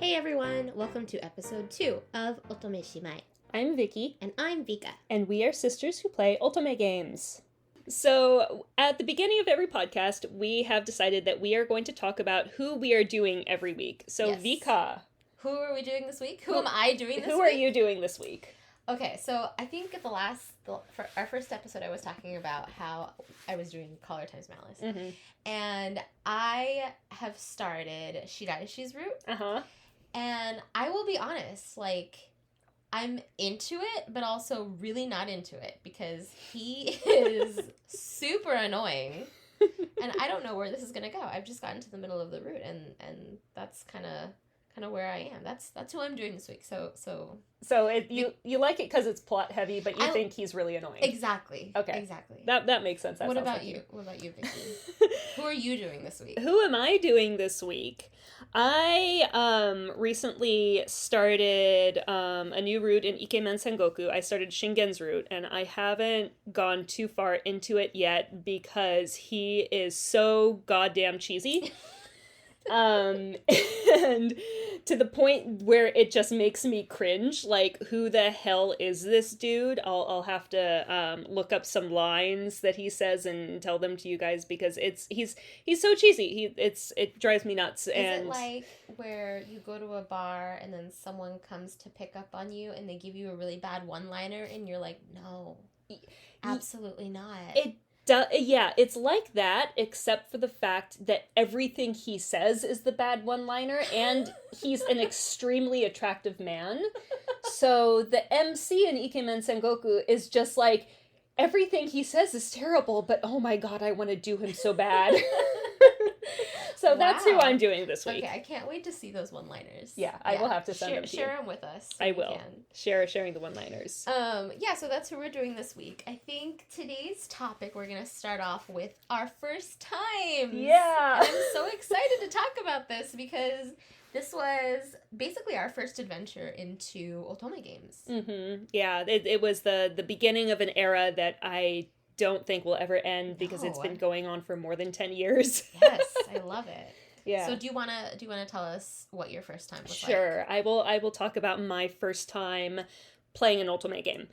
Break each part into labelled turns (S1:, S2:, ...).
S1: Hey everyone, welcome to episode 2 of Otome Shimai.
S2: I'm Vki.
S1: And I'm Vka.
S2: And we are sisters who play Otome Games. So, at the beginning of every podcast, we have decided that we are going to talk about who we are doing every week. So, yes. Vka.
S1: Who are we doing this week? Who am I doing this week?
S2: Who are you doing this week?
S1: Okay, so I think at for our first episode, I was talking about how I was doing Color Times Malice.
S2: Mm-hmm.
S1: And I have started Shiraishi's route.
S2: Uh-huh.
S1: And I will be honest, I'm into it, but also really not into it because he is super annoying. And I don't know where this is going to go. I've just gotten to the middle of the route, and that's kind of where I am. That's who I'm doing this week. So
S2: you like it because it's plot heavy, but you think he's really annoying.
S1: Exactly.
S2: Okay.
S1: Exactly.
S2: That makes sense.
S1: What about you? What about you, Vicky? Who are you doing this week?
S2: Who am I doing this week? I recently started a new route in Ikemen Sengoku. I started Shingen's route, and I haven't gone too far into it yet because he is so goddamn cheesy. And to the point where it just makes me cringe, like, who the hell is this dude? I'll have to look up some lines that he says and tell them to you guys because he's so cheesy. It drives me nuts.
S1: Is it like where you go to a bar and then someone comes to pick up on you and they give you a really bad one-liner and you're like, no, absolutely not.
S2: Yeah, it's like that, except for the fact that everything he says is the bad one-liner, and he's an extremely attractive man. So the MC in Ikemen Sengoku is just like, everything he says is terrible, but oh my god, I want to do him so bad. So that's who I'm doing this week.
S1: Okay, I can't wait to see those one-liners.
S2: Yeah, I will have to send them to you.
S1: Share them with us.
S2: I will. Sharing the one-liners.
S1: Yeah, so that's who we're doing this week. I think today's topic, we're going to start off with our first times.
S2: Yeah.
S1: And I'm so excited to talk about this because this was basically our first adventure into Otome Games.
S2: Mm-hmm. Yeah, it was the beginning of an era that I don't think will ever end because it's been going on for more than 10 years.
S1: Yes, I love it.
S2: Yeah.
S1: So do you wanna tell us what your first time was like?
S2: Sure. I will talk about my first time playing an Otome game.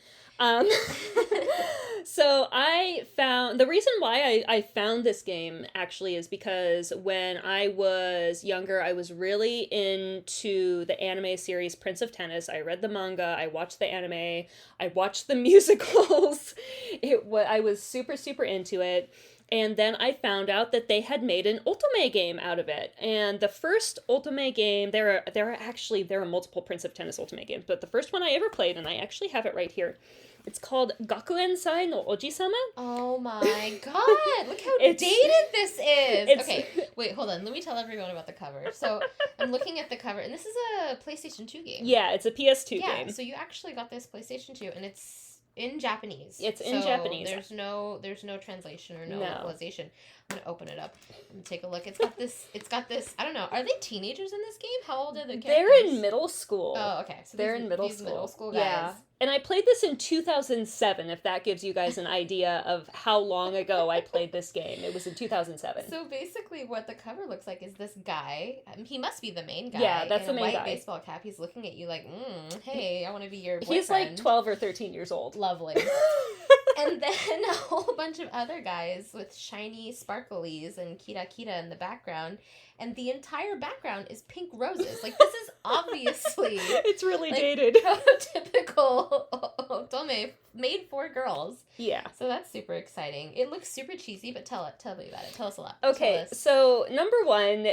S2: So the reason why I found this game actually is because when I was younger, I was really into the anime series Prince of Tennis. I read the manga, I watched the anime, I watched the musicals. I was super, super into it. And then I found out that they had made an Otome game out of it. And the first Otome game, there are multiple Prince of Tennis Otome games, but the first one I ever played, and I actually have it right here, it's called Gakuensai no Oujisama.
S1: Oh my god, look how dated this is! Okay, wait, hold on, let me tell everyone about the cover. So, I'm looking at the cover, and this is a PlayStation 2 game.
S2: Yeah, it's a PS2 game.
S1: Yeah, so you actually got this PlayStation 2, and it's in Japanese.
S2: It's in Japanese.
S1: There's no translation or no localization. I'm gonna open it up and take a look. It's got this. I don't know. Are they teenagers in this game? How old are the characters?
S2: They're in middle school.
S1: Oh, okay. So
S2: they're in middle
S1: school guys.
S2: Yeah. And I played this in 2007, if that gives you guys an idea of how long ago I played this game. It was in 2007.
S1: So basically what the cover looks like is this guy. He must be the main guy.
S2: Yeah, that's the main guy.
S1: In a white baseball cap. He's looking at you like, hey, I want to be your boyfriend.
S2: He's like 12 or 13 years old.
S1: Lovely. And then a whole bunch of other guys with shiny sparklies and kira in the background. And the entire background is pink roses. Like, this is obviously...
S2: It's really dated.
S1: Prototypical Otome made for girls.
S2: Yeah.
S1: So that's super exciting. It looks super cheesy, but tell me about it. Tell us a lot.
S2: Okay, so number one,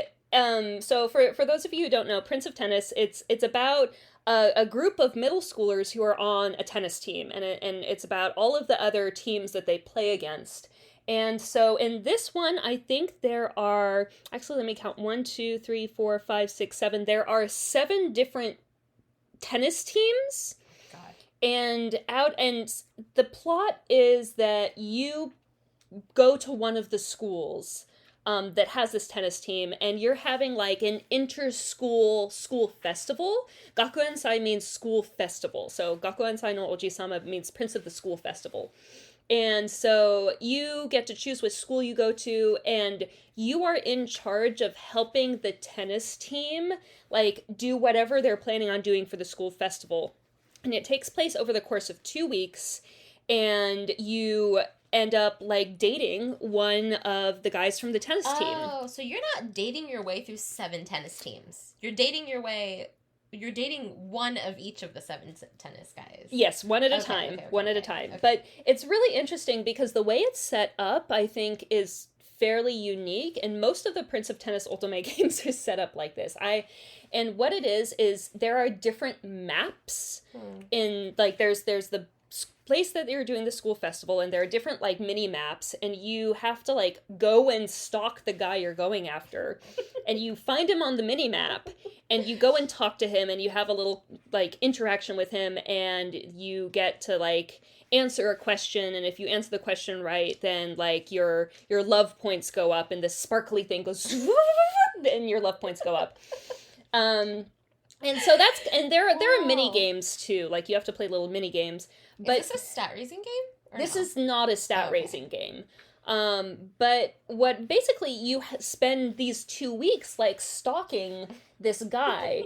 S2: so for those of you who don't know, Prince of Tennis, it's about a group of middle schoolers who are on a tennis team, and it's about all of the other teams that they play against. And so in this one, I think there are, actually let me count, 1, 2, 3, 4, 5, 6, 7. There are 7 different tennis teams.
S1: God.
S2: And the plot is that you go to one of the schools that has this tennis team, and you're having like an school festival. Gakuensai means school festival. So Gakuensai no Oujisama means Prince of the School Festival. And so you get to choose which school you go to, and you are in charge of helping the tennis team, like, do whatever they're planning on doing for the school festival. And it takes place over the course of 2 weeks, and you end up, like, dating one of the guys from the tennis team.
S1: Oh, so you're not dating your way through 7 tennis teams. You're dating one of each of the 7 tennis guys.
S2: Yes, one at a time. One at a time. But it's really interesting because the way it's set up, I think, is fairly unique, and most of the Prince of Tennis Otome games are set up like this. And what it is there are different maps in, like, there's the place that you're doing the school festival, and there are different, like, mini maps, and you have to, like, go and stalk the guy you're going after, and you find him on the mini map, and you go and talk to him, and you have a little, like, interaction with him, and you get to, like, answer a question, and if you answer the question right, then, like, your love points go up, and this sparkly thing goes and your love points go up. And so there are mini games too, like, you have to play little mini games. But
S1: is this a stat raising game?
S2: This is not a stat raising game. But what basically you spend these 2 weeks, like, stalking this guy.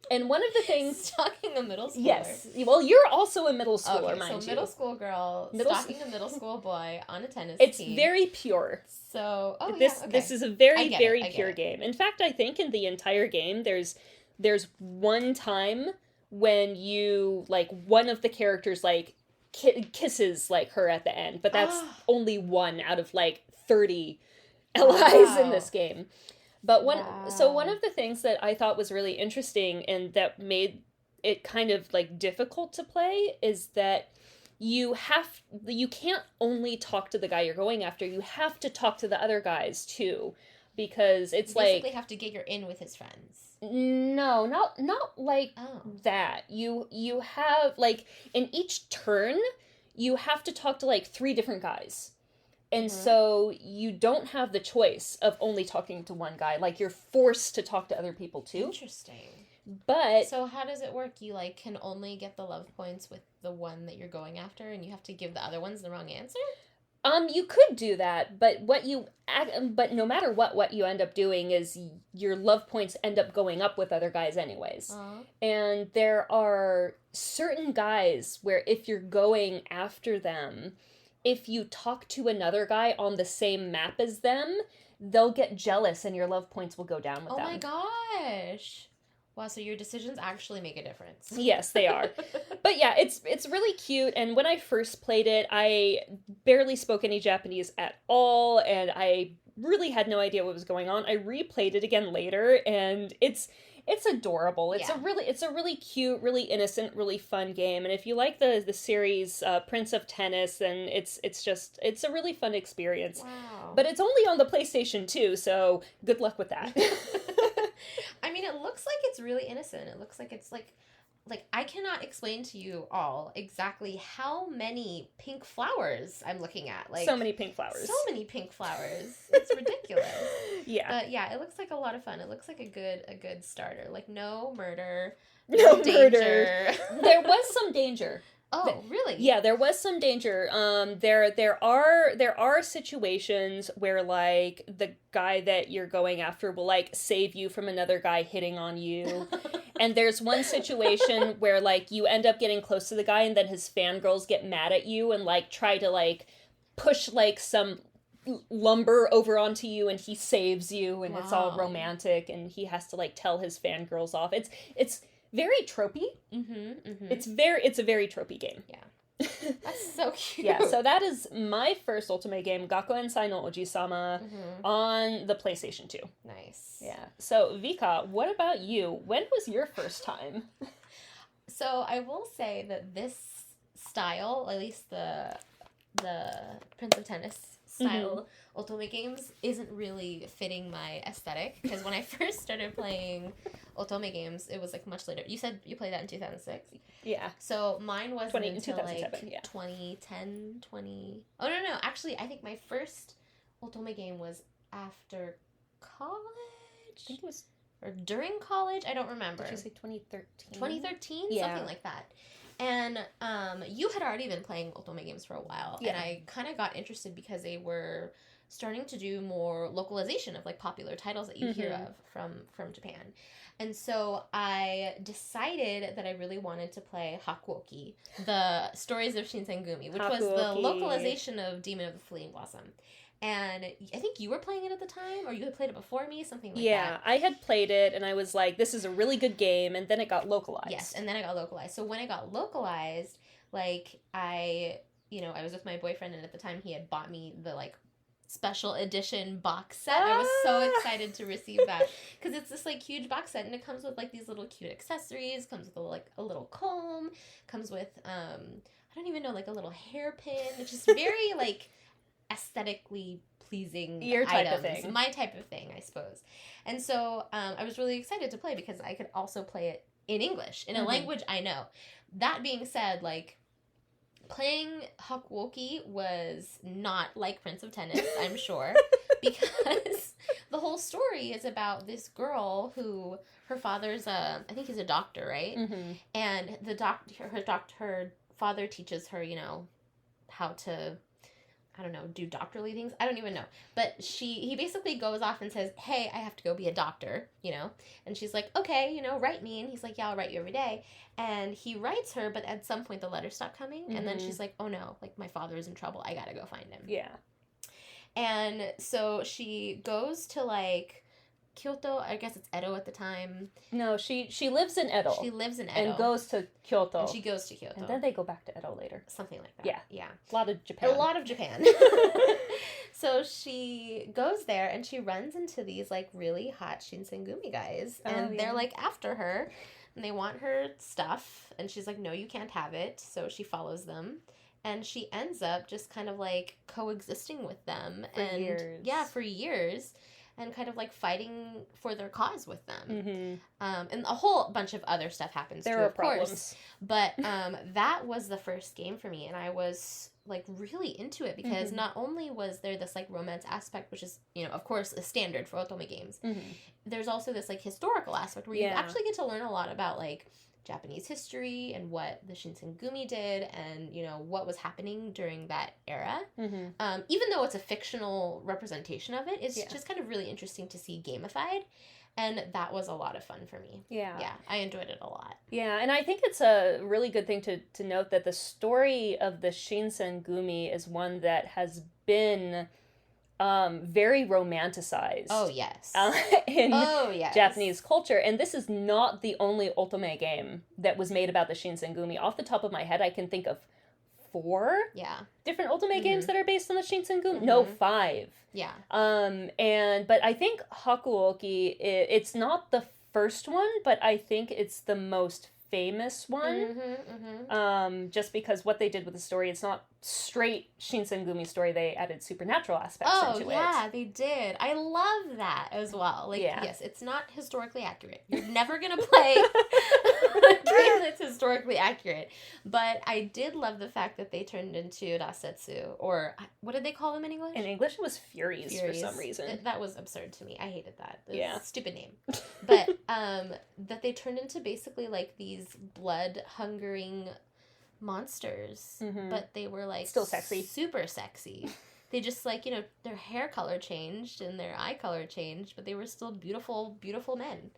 S2: And one of the things...
S1: Stalking a middle schooler.
S2: Yes. Well, you're also a middle schooler, mind you.
S1: So middle school girl stalking a middle school boy on a tennis
S2: team. It's
S1: team.
S2: very pure.
S1: So,
S2: this is a very pure game. In fact, I think in the entire game, there's one time when you, like, one of the characters, like, kisses, like, her at the end, but that's only one out of, like, 30 LIs in this game. But one of the things that I thought was really interesting and that made it kind of, like, difficult to play is that you can't only talk to the guy you're going after, you have to talk to the other guys too, because it's
S1: you basically
S2: like
S1: have to get your in with his friends.
S2: No, not like that. You have, like, in each turn, you have to talk to, like, 3 different guys. And so you don't have the choice of only talking to one guy. Like, you're forced to talk to other people too.
S1: Interesting.
S2: But...
S1: So how does it work? You, like, can only get the love points with the one that you're going after, and you have to give the other ones the wrong answer?
S2: You could do that, but but no matter what you end up doing is your love points end up going up with other guys anyways. And there are certain guys where if you're going after them, if you talk to another guy on the same map as them, they'll get jealous and your love points will go down with them.
S1: Oh my gosh. Wow, so your decisions actually make a difference.
S2: Yes, they are. But yeah, it's really cute, and when I first played it, I barely spoke any Japanese at all, and I really had no idea what was going on. I replayed it again later, and it's adorable. It's a really cute, really innocent, really fun game, and if you like the series Prince of Tennis, then it's a really fun experience.
S1: Wow.
S2: But it's only on the PlayStation 2, so good luck with that.
S1: I mean, it looks like it's really innocent. It looks like it's like I cannot explain to you all exactly how many pink flowers I'm looking at. Like,
S2: so many pink flowers.
S1: So many pink flowers. It's ridiculous.
S2: Yeah.
S1: But yeah, it looks like a lot of fun. It looks like a good starter. Like, no murder.
S2: No
S1: danger.
S2: There was some danger.
S1: Oh, really?
S2: Yeah, there was some danger. There are situations where, like, the guy that you're going after will, like, save you from another guy hitting on you. And there's one situation where, like, you end up getting close to the guy and then his fangirls get mad at you and, like, try to, like, push, like, some lumber over onto you and he saves you and it's all romantic and he has to, like, tell his fangirls off. It's very tropey. It's a very tropey game.
S1: Yeah. That's so cute.
S2: Yeah, so that is my first Otome game, Gakuensai no Oujisama, on the PlayStation 2.
S1: Nice.
S2: Yeah. So, Vka, what about you? When was your first time?
S1: So, I will say that this style, at least the Prince of Tennis style Otome games, isn't really fitting my aesthetic. Because when I first started playing Otome games, it was, like, much later. You said you played that in 2006?
S2: Yeah.
S1: So mine wasn't until, like,
S2: 2010,
S1: 2010. Oh, no. Actually, I think my first Otome game was after college?
S2: I think it was...
S1: Or during college? I don't remember.
S2: Did you say 2013?
S1: 2013?
S2: Yeah.
S1: Something like that. And you had already been playing Otome Games for a while,
S2: Yeah.
S1: and I kind of got interested because they were starting to do more localization of like popular titles that you hear of from Japan. And so I decided that I really wanted to play Hakuoki, the Stories of Shinsengumi, which was the
S2: Hakuoki.
S1: localization of Demon of the Fleeing Blossom. And I think you were playing it at the time, or you had played it before me, something like that.
S2: Yeah, I had played it, and I was like, this is a really good game, and then it got localized.
S1: Yes, and then it got localized. So when it got localized, like, I was with my boyfriend, and at the time he had bought me the, like, special edition box set. I was so excited to receive that, because it's this, like, huge box set, and it comes with, like, these little cute accessories, comes with, a little comb, comes with, I don't even know, like, a little hairpin. It's just very, like, aesthetically pleasing
S2: Your type
S1: items.
S2: of thing.
S1: My type of thing, I suppose. And so I was really excited to play because I could also play it in English, in a language I know. That being said, like, playing Hakuoki was not like Prince of Tennis, I'm sure, because the whole story is about this girl who, her father's I think he's a doctor, right? And her father teaches her, how to, I don't know, do doctorly things. I don't even know. But he basically goes off and says, hey, I have to go be a doctor, And she's like, okay, write me. And he's like, yeah, I'll write you every day. And he writes her, but at some point the letters stop coming. And then she's like, oh no, like my father is in trouble. I gotta go find him.
S2: Yeah.
S1: And so she goes to like Kyoto, I guess it's Edo at the time.
S2: No, she lives in Edo.
S1: She lives in Edo.
S2: And goes to Kyoto.
S1: And she goes to Kyoto.
S2: And then they go back to Edo later.
S1: Something like that.
S2: Yeah.
S1: Yeah.
S2: A lot of Japan.
S1: A lot of Japan. So she goes there and she runs into these like really hot Shinsengumi guys. And they're like after her and they want her stuff. And she's like, no, you can't have it. So she follows them. And she ends up just kind of like coexisting with them.
S2: For years.
S1: Yeah, for years. And kind of like fighting for their cause with them. And a whole bunch of other stuff happens too, of course. But that was the first game for me. And I was like really into it because not only was there this like romance aspect, which is, of course, a standard for Otome Games. There's also this like historical aspect where you actually get to learn a lot about like Japanese history and what the Shinsengumi did and, what was happening during that era. Even though it's a fictional representation of it, it's just kind of really interesting to see gamified. And that was a lot of fun for me. Yeah, I enjoyed it a lot.
S2: Yeah, and I think it's a really good thing to note that the story of the Shinsengumi is one that has been very romanticized.
S1: Oh, yes.
S2: In Japanese culture. And this is not the only Otome game that was made about the Shinsengumi. Off the top of my head, I can think of 4 different Otome games that are based on the Shinsengumi. No, 5.
S1: Yeah.
S2: But I think Hakuoki, it's not the first one, but I think it's the most famous one. Just because what they did with the story, it's not straight Shinsengumi story. They added supernatural aspects into it.
S1: Oh, yeah, they did. I love that as well. Like, yes, it's not historically accurate. You're never going to play a game that's historically accurate. But I did love the fact that they turned into Rasetsu, or what did they call them in English?
S2: In English, it was Furies for some reason.
S1: That was absurd to me. I hated that. It was a stupid name. But that they turned into basically like these blood-hungering monsters, but they were like
S2: still sexy,
S1: super sexy. They just like their hair color changed and their eye color changed, but they were still beautiful men.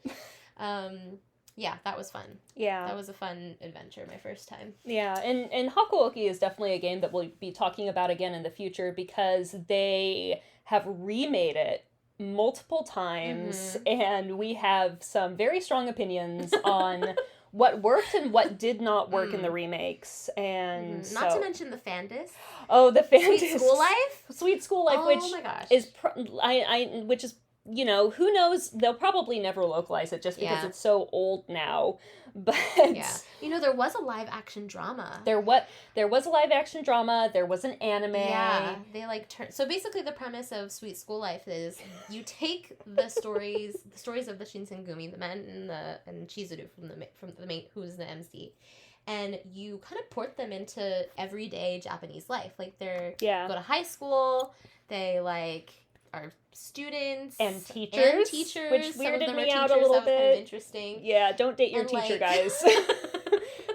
S1: That was fun. That was a fun adventure, my first time.
S2: And Hakuoki is definitely a game that we'll be talking about again in the future because they have remade it multiple times and we have some very strong opinions on what worked and what did not work in the remakes, and
S1: not to mention the Fandis.
S2: Oh, the Fandis.
S1: Sweet School Life,
S2: which
S1: my gosh.
S2: is which is who knows? They'll probably never localize it just because it's so old now. But
S1: there was a live action drama.
S2: There was a live action drama. There was an anime.
S1: Yeah, they so basically the premise of Sweet School Life is you take the stories of the Shinsengumi, the men and Chizuru from the main, who's the MC, and you kind of port them into everyday Japanese life. Like they go to high school. They like are students
S2: and teachers, which weirded me out a little bit.
S1: Kind of interesting.
S2: Yeah, don't date your teacher, guys.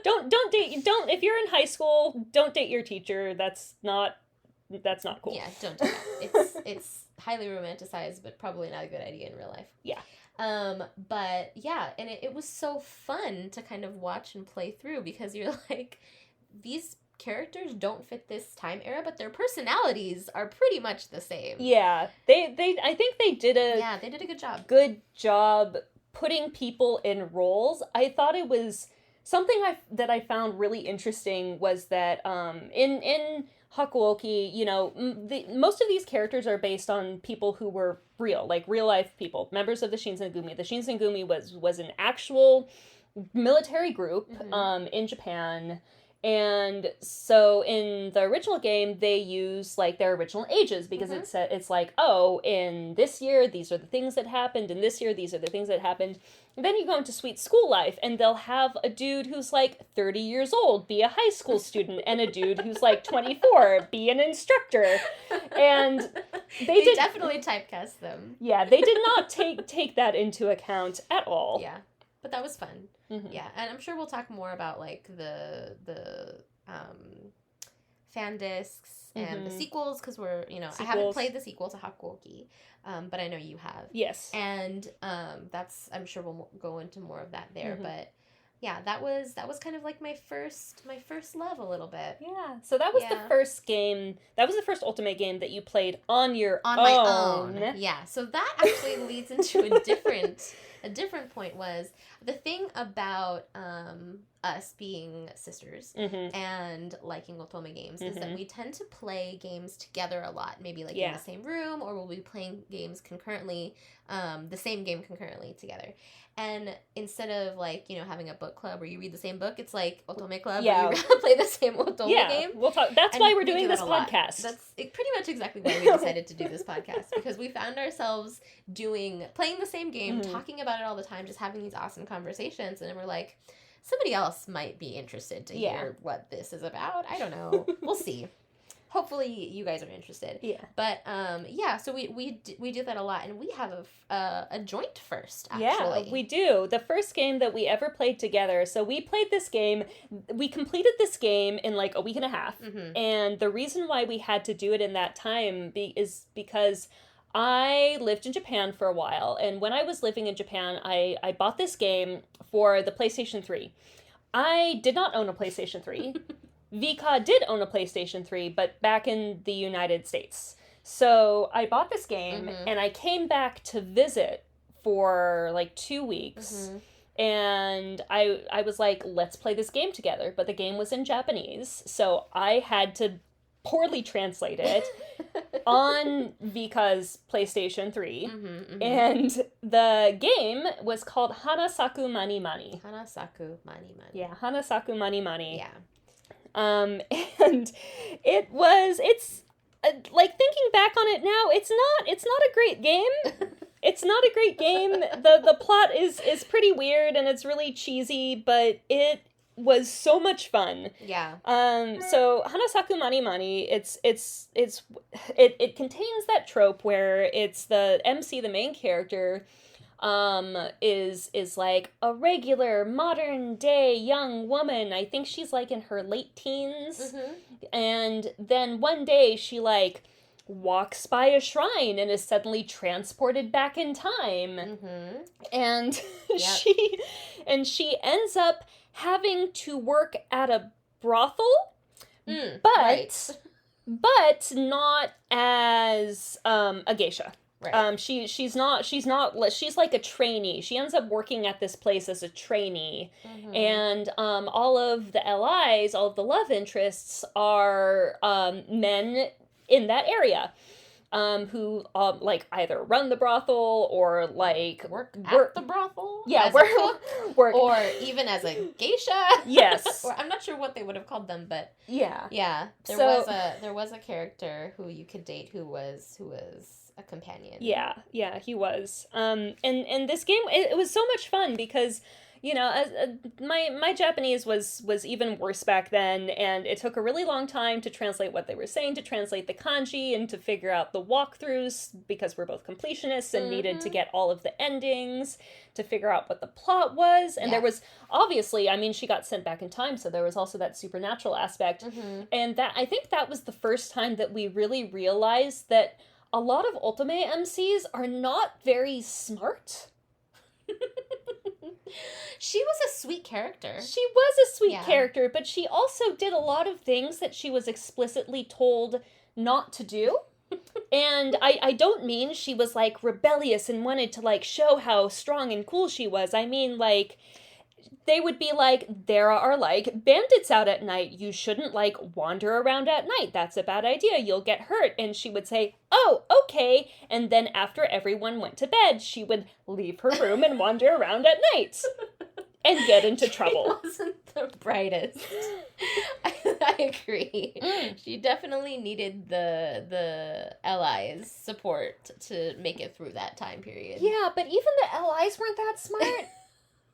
S2: If you're in high school, don't date your teacher. That's not cool.
S1: Yeah, don't do that. It's highly romanticized, but probably not a good idea in real life.
S2: Yeah.
S1: But yeah, and it was so fun to kind of watch and play through, because you're like, these characters don't fit this time era, but their personalities are pretty much the same.
S2: Yeah. I think they did
S1: a good job.
S2: Good job putting people in roles. I thought it was something that I found really interesting was that in Hakuoki, you know, most of these characters are based on people who were real life people, members of the Shinsengumi. The Shinsengumi was an actual military group in Japan. And so in the original game, they use like their original ages, because it's like, oh, in this year, these are the things that happened. In this year, these are the things that happened. And then you go into Sweet School Life, and they'll have a dude who's like 30 years old be a high school student, and a dude who's like 24 be an instructor. And they
S1: definitely typecast them.
S2: Yeah, they did not take that into account at all.
S1: Yeah, but that was fun. Mm-hmm. Yeah, and I'm sure we'll talk more about like the fan discs and the sequels, because I haven't played the sequel to Hakuoki, but I know you have.
S2: Yes.
S1: And I'm sure we'll go into more of that there, but yeah, that was kind of like my first love a little bit.
S2: Yeah. So that was the first game. That was the first Otome game that you played on
S1: my own. Yeah. So that actually leads into a different point. Was the thing about us being sisters and liking Otome games is that we tend to play games together a lot, maybe like in the same room, or we'll be playing games concurrently, the same game concurrently together. And instead of like, having a book club where you read the same book, it's like Otome club where you play the same Otome game.
S2: We'll talk. That's why we're doing this podcast.
S1: That's pretty much exactly why we decided to do this podcast, because we found ourselves playing the same game, talking about it all the time, just having these awesome conversations, and then we're like, somebody else might be interested to hear what this is about. I don't know. We'll see. Hopefully you guys are interested.
S2: Yeah.
S1: But so we do that a lot, and we have a joint first, actually.
S2: Yeah, we do. The first game that we ever played together. So we played this game. We completed this game in like a week and a half. And the reason why we had to do it in that time is because I lived in Japan for a while, and when I was living in Japan, I bought this game for the PlayStation 3. I did not own a PlayStation 3. Vka did own a PlayStation 3, but back in the United States. So I bought this game, and I came back to visit for like 2 weeks, and I was like, let's play this game together, but the game was in Japanese, so I had to poorly translate it on Vka's PlayStation 3, and the game was called Hanasaku Mani Mani.
S1: Hanasaku Mani Mani.
S2: Yeah, Hanasaku Mani Mani.
S1: Yeah.
S2: And it's like, thinking back on it now, it's not a great game. It's not a great game. The plot is pretty weird, and it's really cheesy, but it was so much fun.
S1: Yeah.
S2: So Hanasaku Mani Mani, it contains that trope where it's the MC, the main character, is like a regular modern day young woman. I think she's like in her late teens. And then one day she like walks by a shrine and is suddenly transported back in time. And she ends up having to work at a brothel, but not as a geisha. Right. She's like a trainee. She ends up working at this place as a trainee, and all of the LIs, all of the love interests are men in that area, who like either run the brothel or like
S1: work at the brothel.
S2: Yeah,
S1: work, or even as a geisha.
S2: Yes.
S1: Or I'm not sure what they would have called them, but
S2: yeah.
S1: There was a character who you could date who was a companion.
S2: Yeah, he was. And this game, it was so much fun because, you know, my Japanese was even worse back then, and it took a really long time to translate what they were saying, to translate the kanji, and to figure out the walkthroughs, because we're both completionists and needed to get all of the endings, to figure out what the plot was. And there was, obviously, I mean, she got sent back in time, so there was also that supernatural aspect. And that, I think that was the first time that we really realized that a lot of Otome MCs are not very smart.
S1: She was a sweet character.
S2: She was a sweet character, but she also did a lot of things that she was explicitly told not to do. And I don't mean she was, like, rebellious and wanted to, like, show how strong and cool she was. I mean, like, they would be like, there are, like, bandits out at night. You shouldn't, like, wander around at night. That's a bad idea. You'll get hurt. And she would say, oh, okay. And then after everyone went to bed, she would leave her room and wander around at night and get into trouble.
S1: She wasn't the brightest. I agree. She definitely needed the allies' support to make it through that time period.
S2: Yeah, but even the allies weren't that smart.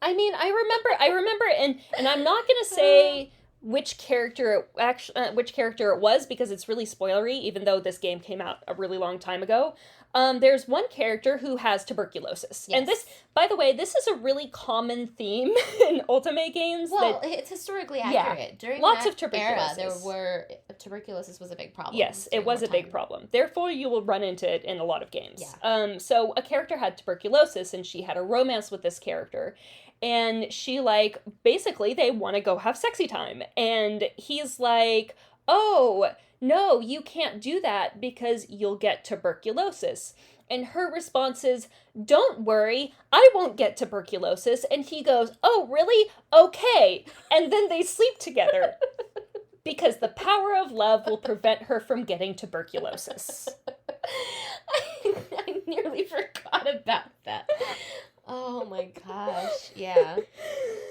S2: I mean, I remember, and I'm not gonna say which character it was, because it's really spoilery, even though this game came out a really long time ago. There's one character who has tuberculosis. Yes. And this, by the way, this is a really common theme in Otome games.
S1: Well, it's historically accurate.
S2: Yeah,
S1: during
S2: lots
S1: that
S2: of tuberculosis.
S1: Era, tuberculosis was a big problem.
S2: Yes, it was a big problem. Therefore, you will run into it in a lot of games.
S1: Yeah.
S2: So a character had tuberculosis, and she had a romance with this character. And she, like, basically, they want to go have sexy time. And he's like, oh, no, you can't do that because you'll get tuberculosis. And her response is, don't worry, I won't get tuberculosis. And he goes, oh, really? Okay. And then they sleep together. Because the power of love will prevent her from getting tuberculosis.
S1: I nearly forgot about that. Oh my gosh. Yeah.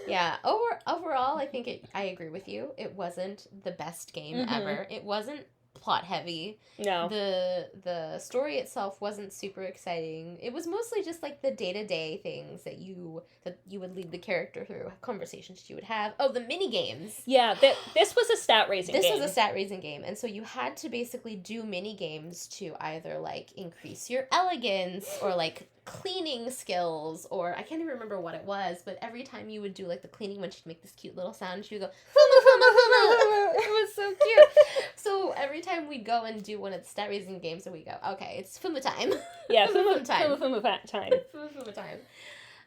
S1: Yeah. Overall, I think I agree with you. It wasn't the best game ever. It wasn't plot heavy.
S2: No.
S1: The story itself wasn't super exciting. It was mostly just like the day-to-day things that you would lead the character through, conversations you would have. Oh, the mini games.
S2: Yeah, this was a stat raising game.
S1: This was a stat raising game, and so you had to basically do mini games to either like increase your elegance or like cleaning skills, or I can't even remember what it was, but every time you would do like the cleaning one, she'd make this cute little sound. She would go, "Fuma, fuma, fuma." It was so cute. So every time we'd go and do one of the stat raising games, and we go, okay, it's Fuma time.
S2: Yeah, Fuma
S1: time.
S2: Fuma time.
S1: Fuma time.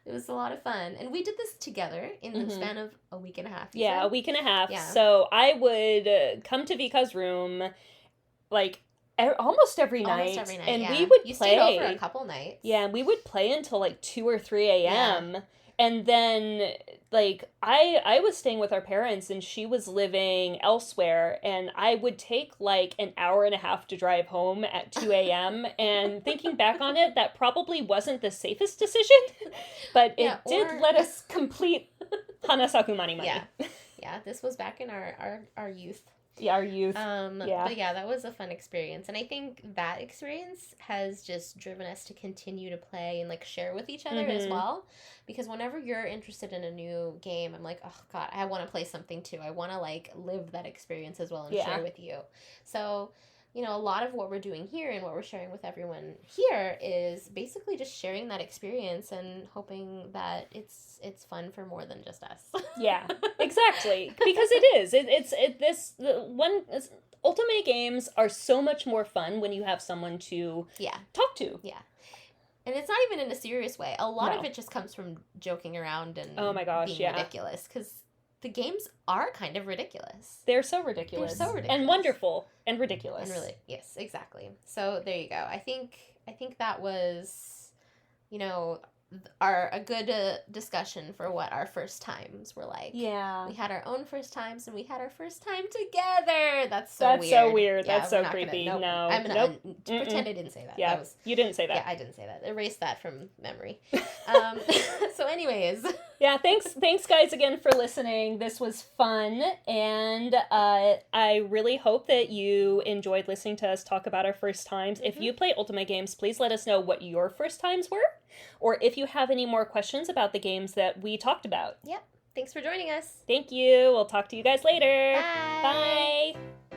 S1: It was a lot of fun, and we did this together in the span of a week and a half.
S2: Yeah,
S1: said?
S2: a week and a half.
S1: Yeah.
S2: So I would come to Vka's room, like, almost every night. And we would
S1: you
S2: play.
S1: Stayed over a couple nights.
S2: Yeah, and we would play until like 2 or 3 a.m. Yeah. And then, like, I was staying with our parents, and she was living elsewhere, and I would take, like, an hour and a half to drive home at 2 a.m., and thinking back on it, that probably wasn't the safest decision, but it did let us complete Hanasaku Mani Mani.
S1: Yeah, this was back in our youth.
S2: Yeah, our youth.
S1: But yeah, that was a fun experience. And I think that experience has just driven us to continue to play and, like, share with each other as well. Because whenever you're interested in a new game, I'm like, oh, God, I want to play something too. I want to, like, live that experience as well and share with you. So, you know, a lot of what we're doing here and what we're sharing with everyone here is basically just sharing that experience and hoping that it's fun for more than just us. Yeah,
S2: exactly. Because it is. Otome games are so much more fun when you have someone to talk to.
S1: Yeah. And it's not even in a serious way. A lot of it just comes from joking around and being ridiculous. Because the games are kind of ridiculous.
S2: They're so ridiculous. And wonderful. And ridiculous.
S1: And really, yes, exactly. So there you go. I think that was, you know, a good discussion for what our first times were like.
S2: Yeah.
S1: We had our own first times, and we had our first time together. That's so weird.
S2: That's so weird. Yeah, that's so creepy. No.
S1: I'm going to pretend I didn't say that.
S2: Yeah, you didn't say that.
S1: Yeah, I didn't say that. Erase that from memory. So anyways,
S2: Yeah, thanks guys again for listening. This was fun, and I really hope that you enjoyed listening to us talk about our first times. If you play Otome Games, please let us know what your first times were, or if you have any more questions about the games that we talked about.
S1: Yep. Thanks for joining us.
S2: Thank you. We'll talk to you guys later.
S1: Bye.
S2: Bye.